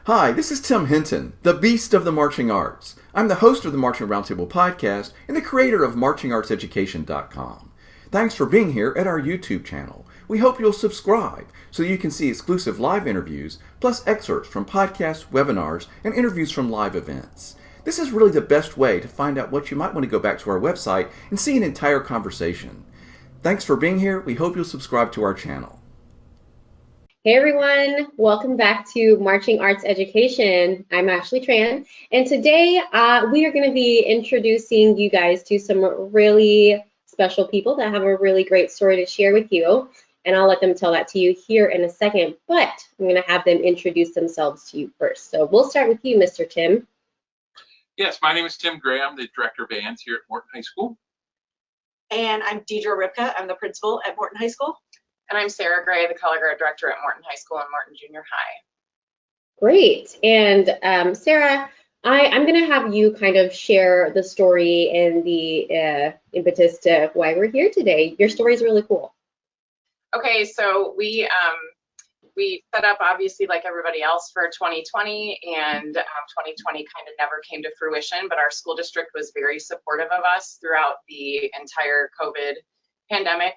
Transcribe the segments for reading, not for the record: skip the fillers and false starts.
Hi, this is Tim Hinton, the Beast of the Marching Arts. I'm the host of the Marching Roundtable podcast and the creator of marchingartseducation.com. Thanks for being here at our YouTube channel. We hope you'll subscribe so you can see exclusive live interviews, plus excerpts from podcasts, webinars, and interviews from live events. This is really the best way to find out what you might want to go back to our website and see an entire conversation. Thanks for being here. We hope you'll subscribe to our channel. Hey everyone, welcome back to Marching Arts Education. I'm Ashley Tran, and today we are going to be introducing you guys to some really special people that have a really great story to share with you, and I'll let them tell that to you here in a second, but I'm going to have them introduce themselves to you first. So we'll start with you, Mr. Tim. Yes, my name is Tim Gray. I'm the Director of Bands here at Morton High School. And I'm Deidre Ripka. I'm the principal at Morton High School. And I'm Sara Gray, the Color Guard Director at Morton High School and Morton Junior High. Great. And Sara, I'm going to have you kind of share the story and the impetus to why we're here today. Your story is really cool. Okay, so we set up, obviously, like everybody else, for 2020, and 2020 kind of never came to fruition, but our school district was very supportive of us throughout the entire COVID pandemic.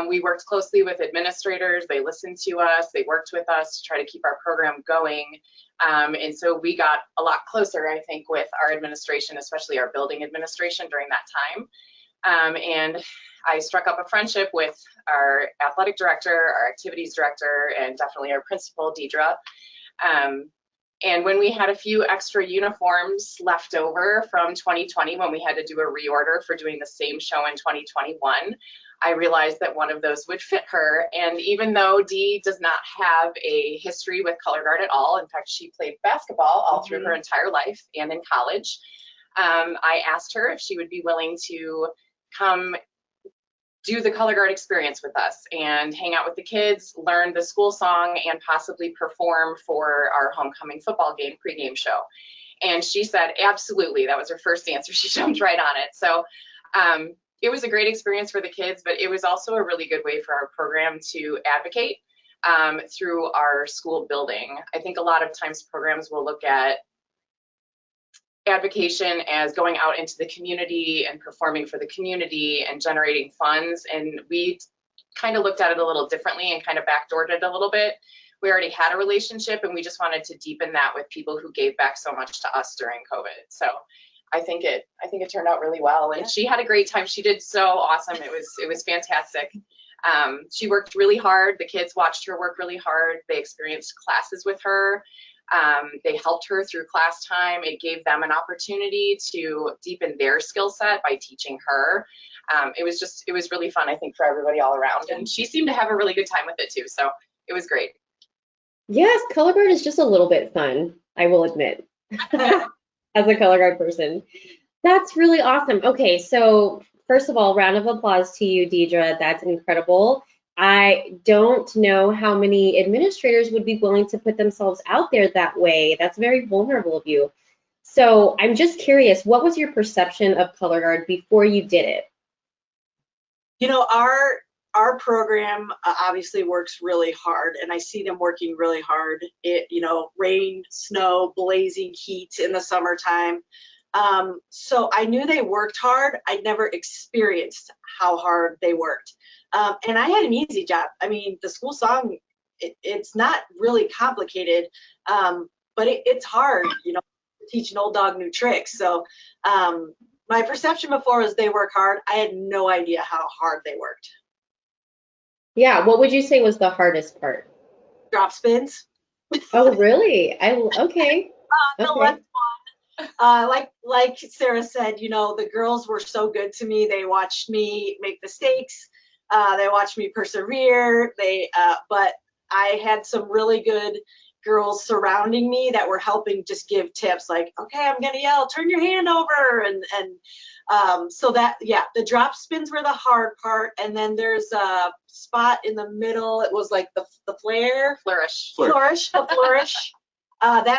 We worked closely with administrators. They listened to us. They worked with us to try to keep our program going. And so we got a lot closer, I think, with our administration, especially our building administration during that time. And I struck up a friendship with our athletic director, our activities director, and definitely our principal, Deidre. And when we had a few extra uniforms left over from 2020, when we had to do a reorder for doing the same show in 2021, I realized that one of those would fit her. And even though Dee does not have a history with color guard at all, in fact, she played basketball all through her entire life and in college, I asked her if she would be willing to come do the color guard experience with us and hang out with the kids, learn the school song, and possibly perform for our homecoming football game pregame show. And she said, absolutely. That was her first answer. She jumped right on it. So it was a great experience for the kids, but it was also a really good way for our program to advocate through our school building. I think a lot of times programs will look at advocation as going out into the community and performing for the community and generating funds, and we kind of looked at it a little differently and kind of backdoored it a little bit. We already had a relationship, and we just wanted to deepen that with people who gave back so much to us during COVID. So I think it turned out really well, and she had a great time. She did so awesome. It was fantastic. She worked really hard. The kids watched her work really hard. They experienced classes with her. They helped her through class time. It gave them an opportunity to deepen their skill set by teaching her. It was really fun, I think, for everybody all around. And she seemed to have a really good time with it too. So it was great. Yes, color guard is just a little bit fun, I will admit, as a color guard person. That's really awesome. Okay, so first of all, round of applause to you, Deidre. That's incredible. I don't know how many administrators would be willing to put themselves out there that way. That's very vulnerable of you. So I'm just curious, what was your perception of color guard before you did it? You know, our program obviously works really hard, and I see them working really hard. Rain, snow, blazing heat in the summertime. So I knew they worked hard. I'd never experienced how hard they worked. And I had an easy job. I mean, the school song, it's not really complicated, but it's hard, to teach an old dog new tricks. So my perception before was they work hard. I had no idea how hard they worked. Yeah, what would you say was the hardest part? Drop spins. Oh, really? Okay. The left one. Like Sara said, the girls were so good to me. They watched me make mistakes. They watched me persevere. But I had some really good girls surrounding me that were helping just give tips like, okay, I'm gonna yell, turn your hand over, and so that, yeah, the drop spins were the hard part, and then there's a spot in the middle. It was like the flourish. That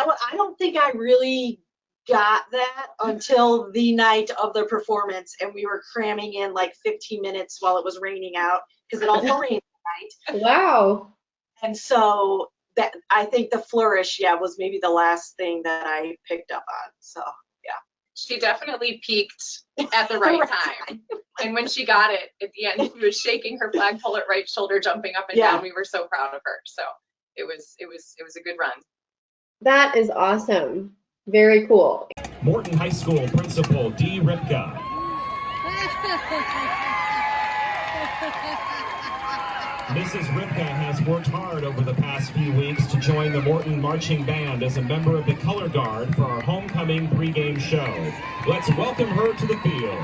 one, I don't think I really got that until the night of the performance, and we were cramming in like 15 minutes while it was raining out because it also rained that night. Wow. And so that I think the flourish, was maybe the last thing that I picked up on. So yeah. She definitely peaked at the right time. And when she got it at the end, she was shaking her flagpole at right shoulder, jumping up and down. We were so proud of her. So it was a good run. That is awesome. Very cool. Morton High School Principal Deidre Ripka. Mrs. Ripka has worked hard over the past few weeks to join the Morton Marching Band as a member of the Color Guard for our homecoming pregame show. Let's welcome her to the field.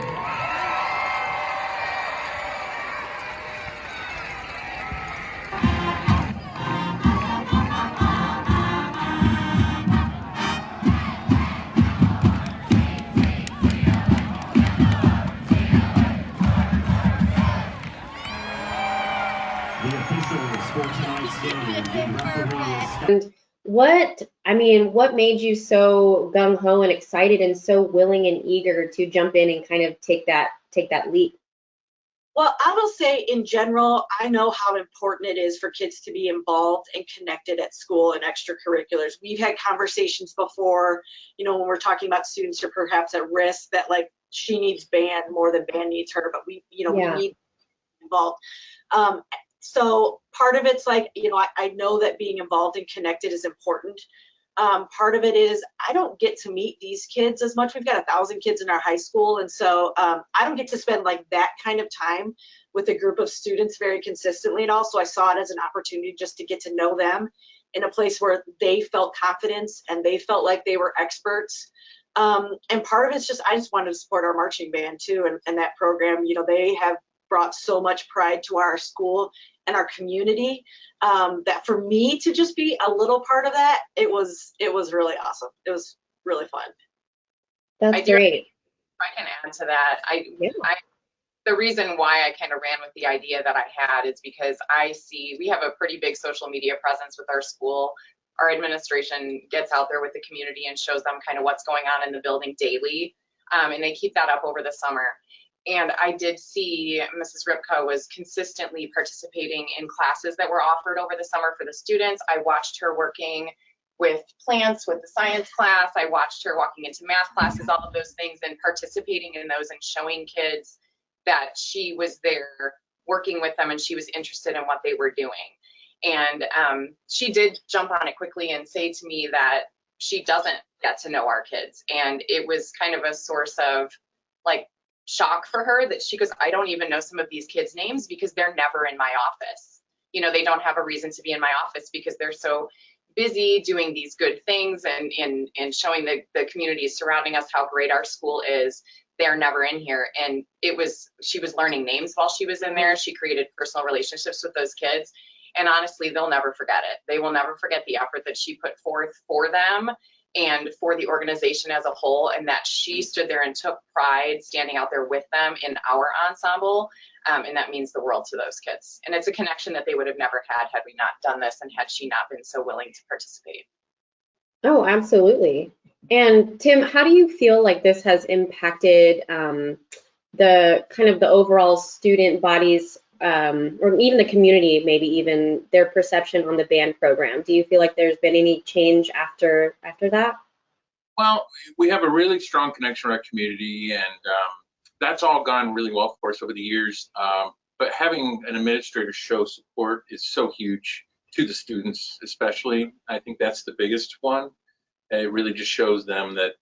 And what made you so gung-ho and excited and so willing and eager to jump in and kind of take that leap? Well, I will say in general, I know how important it is for kids to be involved and connected at school and extracurriculars. We've had conversations before, when we're talking about students who are perhaps at risk, that like she needs band more than band needs her, but we need involved. So part of it's like, I know that being involved and connected is important. Part of it is I don't get to meet these kids as much. We've got 1,000 kids in our high school. And so I don't get to spend like that kind of time with a group of students very consistently. And also I saw it as an opportunity just to get to know them in a place where they felt confidence and they felt like they were experts. And part of it's just, I just wanted to support our marching band too. And that program, they have brought so much pride to our school and our community, that for me to just be a little part of that, it was really awesome. It was really fun. That's great. If I can add to that, the reason why I kind of ran with the idea that I had is because we have a pretty big social media presence with our school. Our administration gets out there with the community and shows them kind of what's going on in the building daily, and they keep that up over the summer. And I did see Mrs. Ripka was consistently participating in classes that were offered over the summer for the students. I watched her working with plants, with the science class. I watched her walking into math classes, all of those things, and participating in those and showing kids that she was there working with them and she was interested in what they were doing. And she did jump on it quickly and say to me that she doesn't get to know our kids. And it was kind of a source of like shock for her that she goes, I don't even know some of these kids' names because they're never in my office. They don't have a reason to be in my office because they're so busy doing these good things and showing the community surrounding us how great our school is. They're never in here. And she was learning names while she was in there. She created personal relationships with those kids. And honestly, they'll never forget it. They will never forget the effort that she put forth for them and for the organization as a whole, and that she stood there and took pride standing out there with them in our ensemble, and that means the world to those kids. And it's a connection that they would have never had we not done this and had she not been so willing to participate. Oh, absolutely. And Tim, how do you feel like this has impacted the kind of the overall student bodies, or even the community, maybe even their perception on the band program? Do you feel like there's been any change after that? Well, we have a really strong connection with our community, and that's all gone really well for us over the years. But having an administrator show support is so huge to the students, especially. I think that's the biggest one. It really just shows them that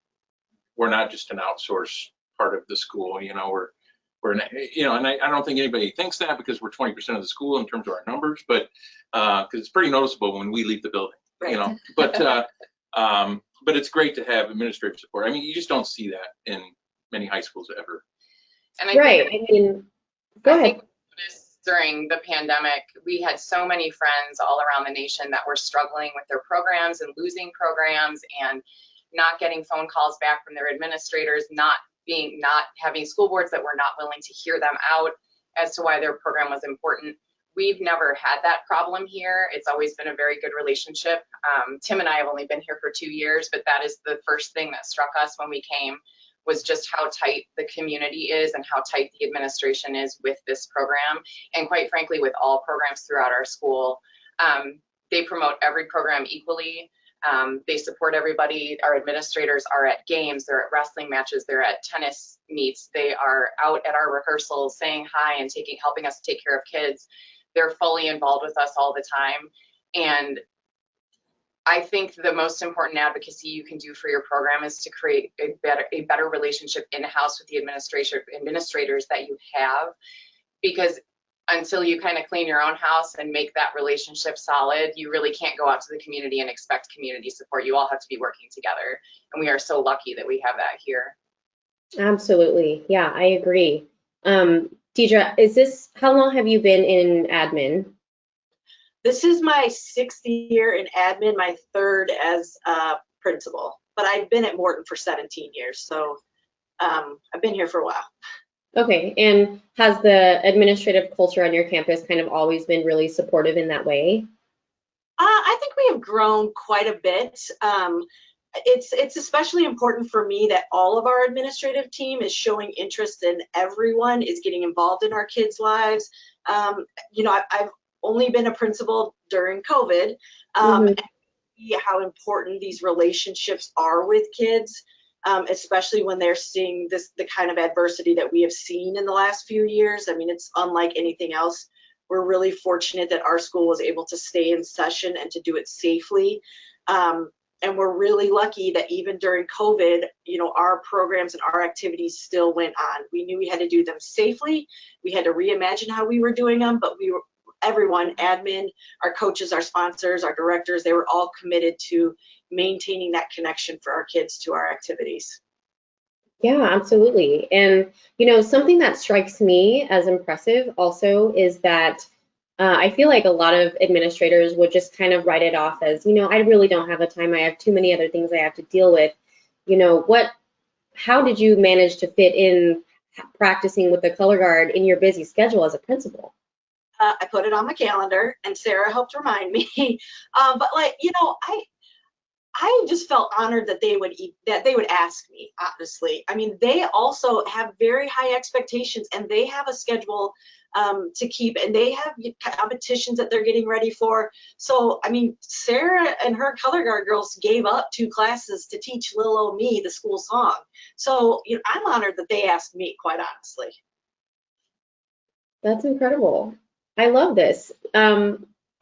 we're not just an outsourced part of the school. And I don't think anybody thinks that because we're 20% of the school in terms of our numbers, but because it's pretty noticeable when we leave the building, Right. But it's great to have administrative support. I mean, you just don't see that in many high schools ever. And Go ahead. think during the pandemic, we had so many friends all around the nation that were struggling with their programs and losing programs and not getting phone calls back from their administrators, not having school boards that were not willing to hear them out as to why their program was important. We've never had that problem here. It's always been a very good relationship. Tim and I have only been here for 2 years, but that is the first thing that struck us when we came, was just how tight the community is and how tight the administration is with this program. And quite frankly, with all programs throughout our school, They promote every program equally. They support everybody. Our administrators are at games, they're at wrestling matches, they're at tennis meets, they are out at our rehearsals saying hi and helping us take care of kids. They're fully involved with us all the time. And I think the most important advocacy you can do for your program is to create a better relationship in-house with the administrators that you have, because until you kind of clean your own house and make that relationship solid, you really can't go out to the community and expect community support. You all have to be working together, and we are so lucky that we have that here. Absolutely. Yeah, I agree. Deidre, how long have you been in admin? This is my 6th year in admin, my 3rd as principal, but I've been at Morton for 17 years, so I've been here for a while. Okay, and has the administrative culture on your campus kind of always been really supportive in that way? I think we have grown quite a bit. It's especially important for me that all of our administrative team is showing interest in everyone, is getting involved in our kids' lives. I've only been a principal during COVID, and see how important these relationships are with kids. Especially when they're seeing the kind of adversity that we have seen in the last few years. I mean, it's unlike anything else. We're really fortunate that our school was able to stay in session and to do it safely. And we're really lucky that even during COVID, our programs and our activities still went on. We knew we had to do them safely. We had to reimagine how we were doing them, but everyone, admin, our coaches, our sponsors, our directors, they were all committed to maintaining that connection for our kids to our activities. Yeah, absolutely. And, something that strikes me as impressive also is that I feel like a lot of administrators would just kind of write it off as, I really don't have the time. I have too many other things I have to deal with. How did you manage to fit in practicing with the color guard in your busy schedule as a principal? I put it on my calendar, and Sarah helped remind me. But I just felt honored that they would ask me, honestly. I mean, they also have very high expectations, and they have a schedule to keep, and they have competitions that they're getting ready for. So, I mean, Sarah and her color guard girls gave up 2 classes to teach little old me the school song. So, I'm honored that they asked me, quite honestly. That's incredible. I love this.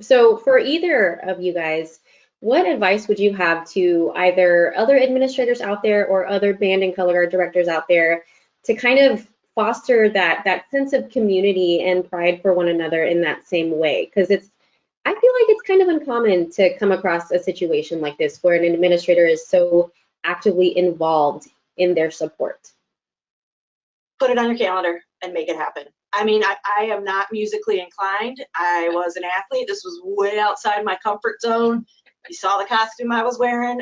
So for either of you guys, what advice would you have to either other administrators out there or other band and color guard directors out there to kind of foster that sense of community and pride for one another in that same way? Because I feel like it's kind of uncommon to come across a situation like this where an administrator is so actively involved in their support. Put it on your calendar and make it happen. I mean, I am not musically inclined. I was an athlete. This was way outside my comfort zone. You saw the costume I was wearing,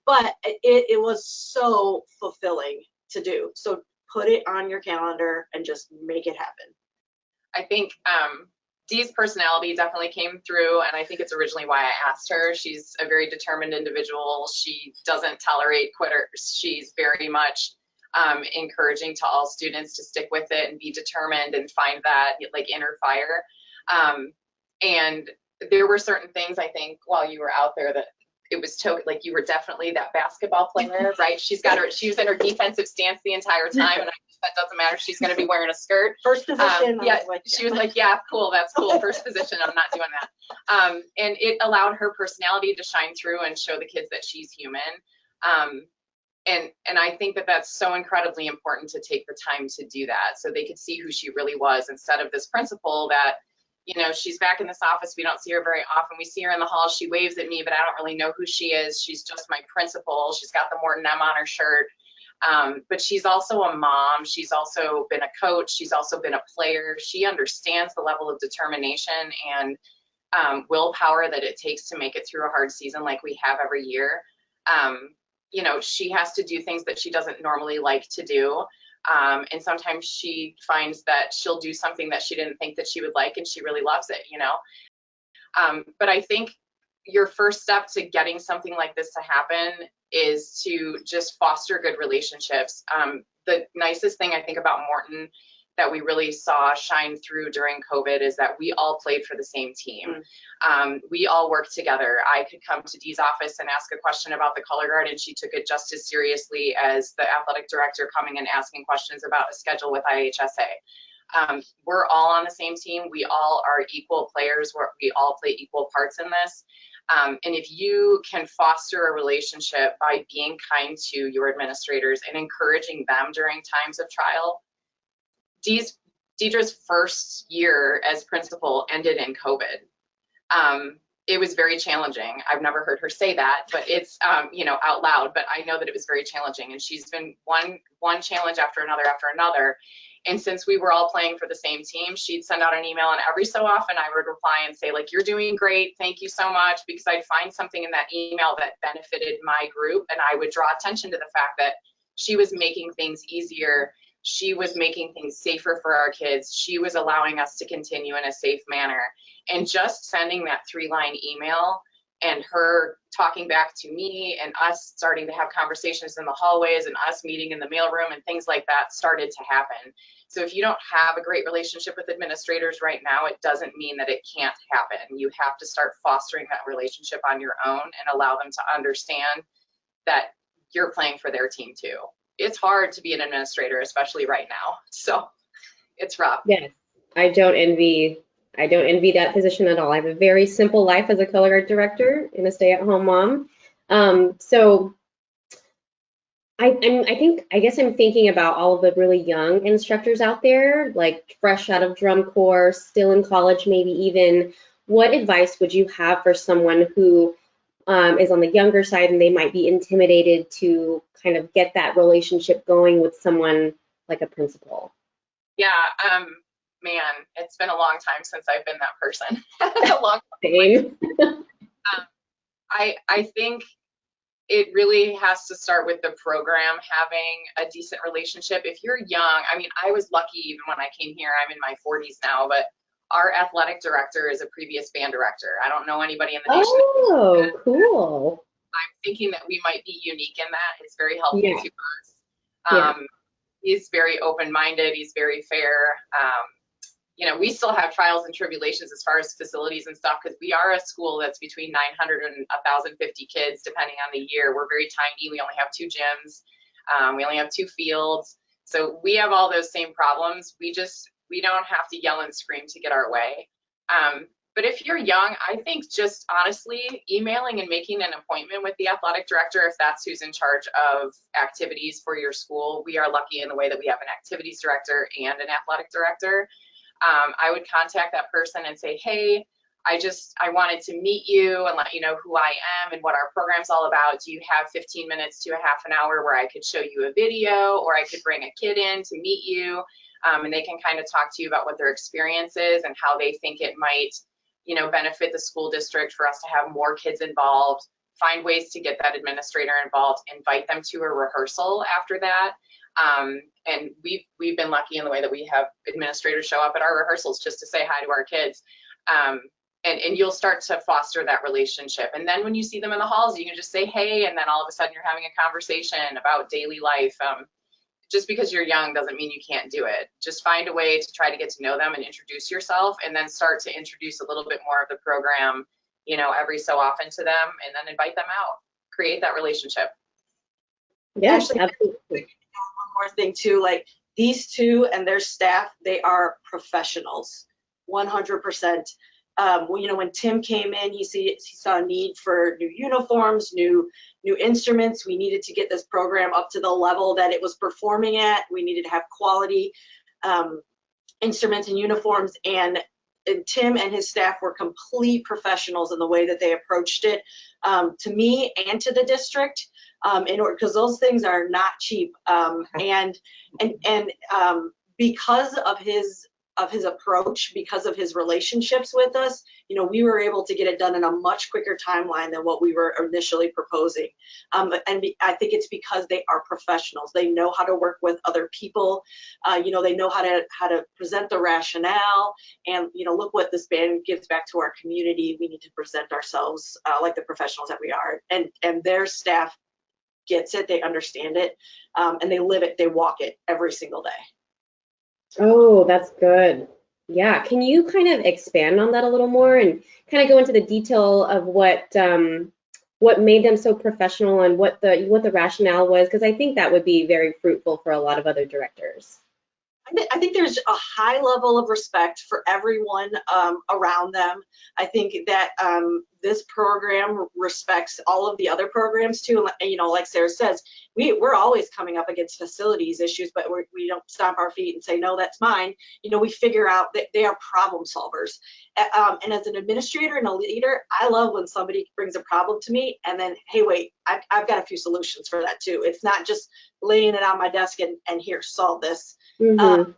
but it was so fulfilling to do. So put it on your calendar and just make it happen. I think Dee's personality definitely came through, and I think it's originally why I asked her. She's a very determined individual. She doesn't tolerate quitters. She's very much encouraging to all students to stick with it and be determined and find that inner fire. And there were certain things, I think, while you were out there that it was you were definitely that basketball player, right? She was in her defensive stance the entire time, and that doesn't matter. She's going to be wearing a skirt. First position. She was like, yeah, cool, that's cool. First position, I'm not doing that. And it allowed her personality to shine through and show the kids that she's human. And I think that that's so incredibly important to take the time to do that, so they could see who she really was, instead of this principal that, she's back in this office. We don't see her very often. We see her in the hall. She waves at me, but I don't really know who she is. She's just my principal. She's got the Morton M on her shirt. But she's also a mom. She's also been a coach. She's also been a player. She understands the level of determination and willpower that it takes to make it through a hard season like we have every year. She has to do things that she doesn't normally like to do. And sometimes she finds that she'll do something that she didn't think that she would like, and she really loves it, But I think your first step to getting something like this to happen is to just foster good relationships. The nicest thing I think about Morton that we really saw shine through during COVID is that we all played for the same team. We all worked together. I could come to Dee's office and ask a question about the color guard, and she took it just as seriously as the athletic director coming and asking questions about a schedule with IHSA. We're all on the same team. We all are equal players. We all play equal parts in this. And if you can foster a relationship by being kind to your administrators and encouraging them during times of trial, Deidre's first year as principal ended in COVID. It was very challenging. I've never heard her say that, but it's, out loud, but I know that it was very challenging, and she's been one challenge after another. And since we were all playing for the same team, she'd send out an email, and every so often I would reply and say, like, you're doing great, thank you so much, because I'd find something in that email that benefited my group, and I would draw attention to the fact that she was making things easier. She was making things safer for our kids. She was allowing us to continue in a safe manner. And just sending that 3-line email and her talking back to me and us starting to have conversations in the hallways and us meeting in the mailroom and things like that started to happen. So if you don't have a great relationship with administrators right now, it doesn't mean that it can't happen. You have to start fostering that relationship on your own and allow them to understand that you're playing for their team too. It's hard to be an administrator, especially right now. So it's rough. Yes, I don't envy that position at all. I have a very simple life as a color guard director and a stay-at-home mom. So I guess I'm thinking about all of the really young instructors out there, like fresh out of drum corps, still in college, maybe even. What advice would you have for someone who is on the younger side and they might be intimidated to kind of get that relationship going with someone like a principal? Yeah, man, it's been a long time since I've been that person. A long time. I think it really has to start with the program having a decent relationship. If you're young, I mean, I was lucky even when I came here. I'm in my 40s now, but our athletic director is a previous band director. I don't know anybody in the nation. Oh, cool. I'm thinking that we might be unique in that. It's very helpful to us. He's very open-minded. He's very fair. We still have trials and tribulations as far as facilities and stuff, because we are a school that's between 900 and 1,050 kids, depending on the year. We're very tiny. We only have 2 gyms. We only have 2 fields. So we have all those same problems. We don't have to yell and scream to get our way. But if you're young, I think just honestly emailing and making an appointment with the athletic director, if that's who's in charge of activities for your school. We are lucky in the way that we have an activities director and an athletic director. I would contact that person and say, hey, I wanted to meet you and let you know who I am and what our program's all about. Do you have 15 minutes to a half an hour where I could show you a video, or I could bring a kid in to meet you? And they can kind of talk to you about what their experience is and how they think it might, benefit the school district for us to have more kids involved, find ways to get that administrator involved, invite them to a rehearsal after that. And we've been lucky in the way that we have administrators show up at our rehearsals just to say hi to our kids. And you'll start to foster that relationship. And then when you see them in the halls, you can just say, hey, and then all of a sudden you're having a conversation about daily life. Just because you're young doesn't mean you can't do it. Just find a way to try to get to know them and introduce yourself, and then start to introduce a little bit more of the program, every so often to them, and then invite them out. Create that relationship. Yes, Actually, absolutely. one more thing too, like these two and their staff, they are professionals, 100%. When Tim came in, he saw a need for new uniforms, new instruments. We needed to get this program up to the level that it was performing at. We needed to have quality instruments and uniforms, and Tim and his staff were complete professionals in the way that they approached it, to me and to the district, because those things are not cheap. And because of his approach, because of his relationships with us, we were able to get it done in a much quicker timeline than what we were initially proposing. And I think it's because they are professionals. They know how to work with other people. They know how to present the rationale. And look what this band gives back to our community. We need to present ourselves like the professionals that we are. And their staff gets it. They understand it, and they live it. They walk it every single day. Oh, that's good. Yeah. Can you kind of expand on that a little more and kind of go into the detail of what made them so professional and what the rationale was? Because I think that would be very fruitful for a lot of other directors. I think there's a high level of respect for everyone around them. I think that this program respects all of the other programs too. And, you know, like Sarah says, we're always coming up against facilities issues, but we don't stomp our feet and say, no, that's mine. You know, we figure out that they are problem solvers. And as an administrator and a leader, I love when somebody brings a problem to me and then, hey, wait, I've got a few solutions for that too. It's not just laying it on my desk and here, solve this. Mm-hmm. So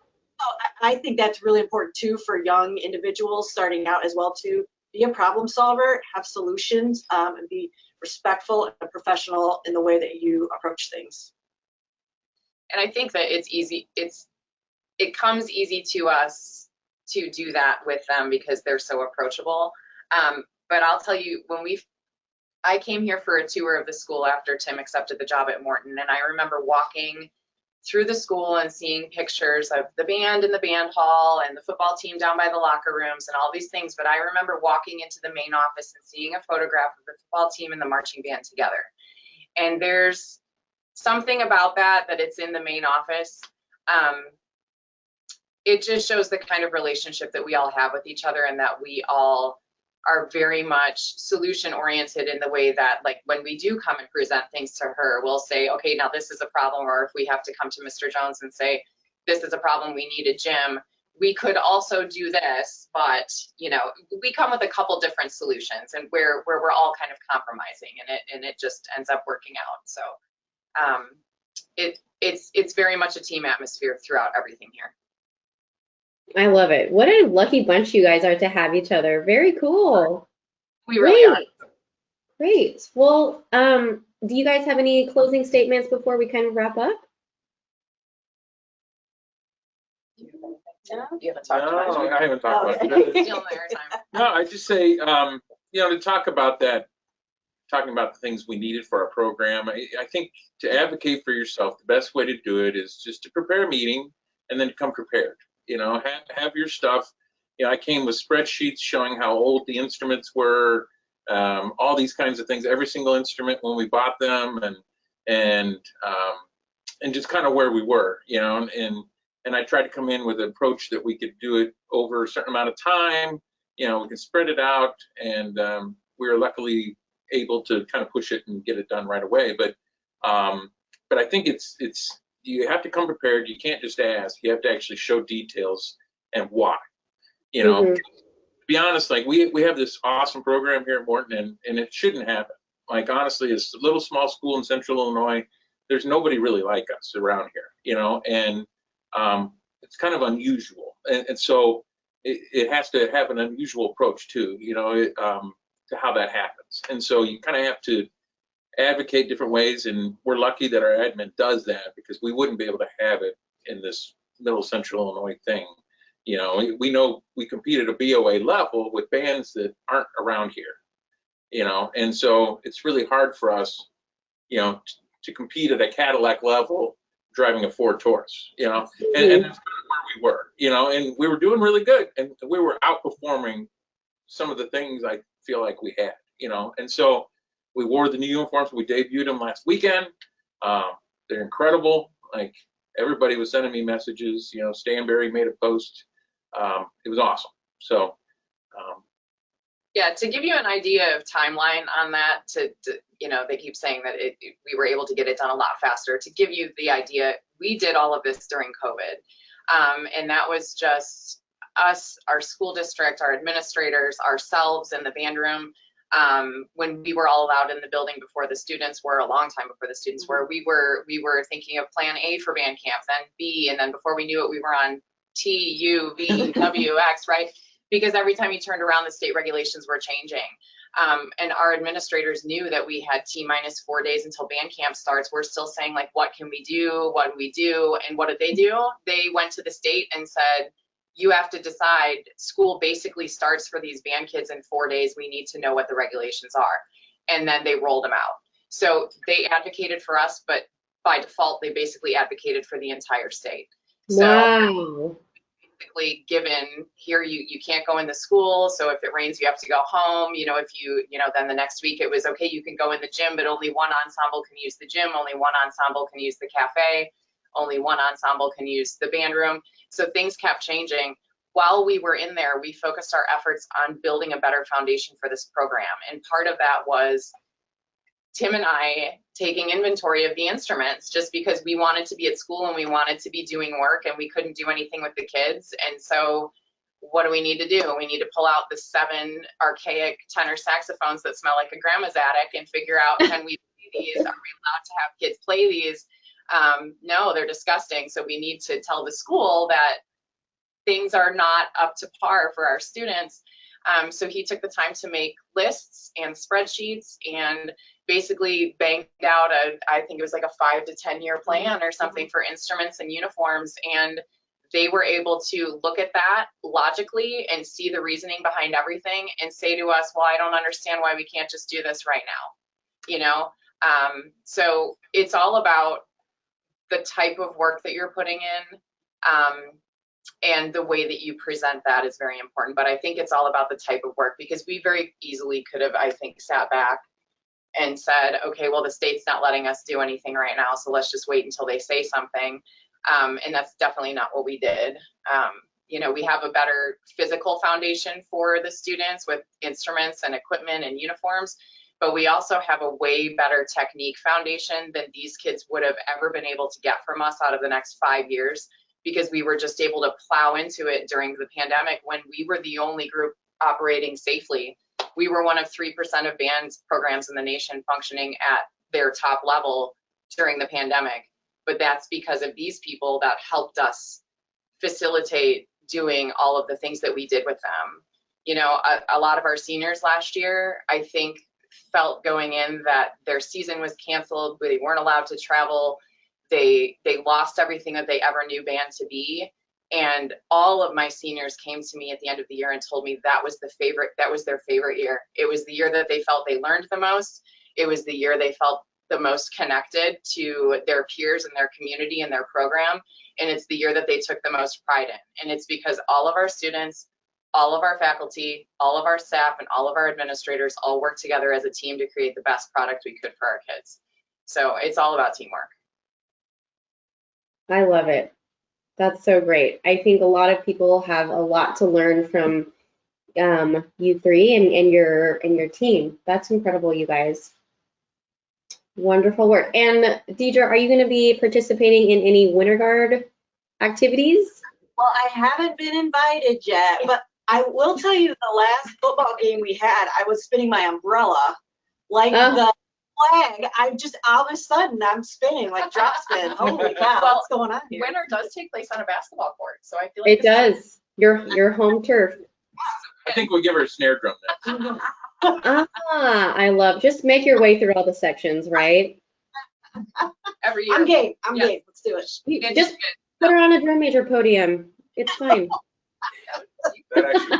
I think that's really important too for young individuals starting out as well to be a problem solver, have solutions, and be respectful and professional in the way that you approach things. And I think that it's easy. It comes easy to us to do that with them because they're so approachable. But I'll tell you, I came here for a tour of the school after Tim accepted the job at Morton, and I remember walking through the school and seeing pictures of the band in the band hall and the football team down by the locker rooms and all these things. But I remember walking into the main office and seeing a photograph of the football team and the marching band together. And there's something about that it's in the main office. It just shows the kind of relationship that we all have with each other and that we all are very much solution oriented in the way that, like, when we do come and present things to her, we'll say, okay, now this is a problem. Or if we have to come to Mr. Jones and say, this is a problem, we need a gym, we could also do this, but, you know, we come with a couple different solutions and where we're all kind of compromising, and it just ends up working out. So it's very much a team atmosphere throughout everything here. I love it. What a lucky bunch you guys are to have each other. Very cool. We really are. Great. Well, do you guys have any closing statements before we kind of wrap up? You haven't talked about it. No, I haven't talked about it. Still in there time. No, I just say, you know, to talk about that, talking about the things we needed for our program, I think to advocate for yourself, the best way to do it is just to prepare a meeting and then come prepared. You know, have your stuff. You know, I came with spreadsheets showing how old the instruments were, all these kinds of things, every single instrument when we bought them, and just kind of where we were, you know, and I tried to come in with an approach that we could do it over a certain amount of time. You know, we can spread it out, and we were luckily able to kind of push it and get it done right away. But I think it's you have to come prepared. You can't just ask. You have to actually show details and why. You know, to be honest, like we have this awesome program here at Morton, and it shouldn't happen. Like, honestly, it's a little small school in Central Illinois. There's nobody really like us around here, you know, and it's kind of unusual. And so it has to have an unusual approach too, you know, to how that happens. And so you kind of have to advocate different ways, and we're lucky that our admin does that, because we wouldn't be able to have it in this middle Central Illinois thing. You know, we know we compete at a BOA level with bands that aren't around here, you know, and so it's really hard for us, you know, to compete at a Cadillac level driving a Ford Taurus, you know, and that's kind of where we were, you know, and we were doing really good, and we were outperforming some of the things I feel like we had, you know, and so we wore the new uniforms. We debuted them last weekend. They're incredible. Like, everybody was sending me messages. You know, Stanberry made a post. It was awesome. So, yeah, to give you an idea of timeline on that, you know, they keep saying that we were able to get it done a lot faster. To give you the idea, we did all of this during COVID, and that was just us, our school district, our administrators, ourselves in the band room. When we were all allowed in the building before the students were, a long time before the students were, we were thinking of plan A for band camp, then B, and then before we knew it, we were on T, U, V, W, X, right? Because every time you turned around, the state regulations were changing. And our administrators knew that we had T-4 days until band camp starts. We're still saying, like, what can we do? What do we do? And what did they do? They went to the state and said, you have to decide. School basically starts for these band kids in 4 days. We need to know what the regulations are. And then they rolled them out. So they advocated for us, but by default, they basically advocated for the entire state. So Wow. basically given here, you can't go in the school. So if it rains, you have to go home. You know, if then the next week it was okay, you can go in the gym, but only one ensemble can use the gym. Only one ensemble can use the cafe. Only one ensemble can use the band room. So things kept changing. While we were in there, we focused our efforts on building a better foundation for this program. And part of that was Tim and I taking inventory of the instruments, just because we wanted to be at school and we wanted to be doing work and we couldn't do anything with the kids. And so what do we need to do? We need to pull out the 7 archaic tenor saxophones that smell like a grandma's attic and figure out, can we play these? Are we allowed to have kids play these? No, they're disgusting. So we need to tell the school that things are not up to par for our students. So he took the time to make lists and spreadsheets and basically banked out I think it was like a 5 to 10 year plan or something for instruments and uniforms. And they were able to look at that logically and see the reasoning behind everything and say to us, well, I don't understand why we can't just do this right now, you know? So it's all about the type of work that you're putting in. And the way that you present that is very important. But I think it's all about the type of work, because we very easily could have, I think, sat back and said, okay, well, the state's not letting us do anything right now, so let's just wait until they say something. And that's definitely not what we did. You know, we have a better physical foundation for the students with instruments and equipment and uniforms, but we also have a way better technique foundation than these kids would have ever been able to get from us out of the next 5 years, because we were just able to plow into it during the pandemic when we were the only group operating safely. We were one of 3% of band programs in the nation functioning at their top level during the pandemic. But that's because of these people that helped us facilitate doing all of the things that we did with them. You know, a lot of our seniors last year, I think, felt going in that their season was canceled, they weren't allowed to travel. They lost everything that they ever knew band to be. And all of my seniors came to me at the end of the year and told me that was their favorite year. It was the year that they felt they learned the most. It was the year they felt the most connected to their peers and their community and their program. And it's the year that they took the most pride in. And it's because all of our students, all of our faculty, all of our staff, and all of our administrators all worked together as a team to create the best product we could for our kids. So it's all about teamwork. I love it. That's so great. I think a lot of people have a lot to learn from you three and your team. That's incredible, you guys. Wonderful work. And Deidre, are you going to be participating in any Winter Guard activities? Well, I haven't been invited yet, but I will tell you the last football game we had, I was spinning my umbrella like the flag. I just, all of a sudden, I'm spinning like drop spin. Holy cow, Well, what's going on here? Winter does take place on a basketball court, so I feel like It does. Your home turf. I think we'll give her a snare drum now. I love. Just make your way through all the sections, right? every year. I'm game. I'm Yeah. game. Let's do it. It's Just good. put her on a drum major podium. It's fine. That actually,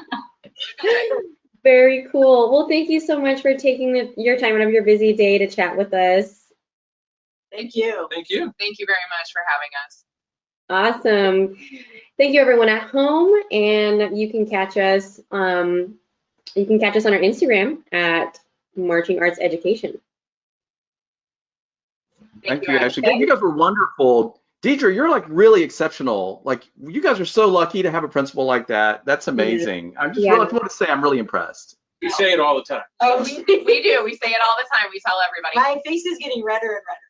Very cool. Well, thank you so much for taking your time out of your busy day to chat with us. Thank you. thank you. Thank you very much for having us. Awesome. Thank you, everyone at home, and you can catch us. You can catch us on our Instagram at Marching Arts Education. Thank you, Ashley. You guys were wonderful. Deidre, you're like really exceptional. Like, you guys are so lucky to have a principal like that. That's amazing. I just really want to say I'm really impressed. We say it all the time. Oh, we do. We say it all the time. We tell everybody. My face is getting redder and redder.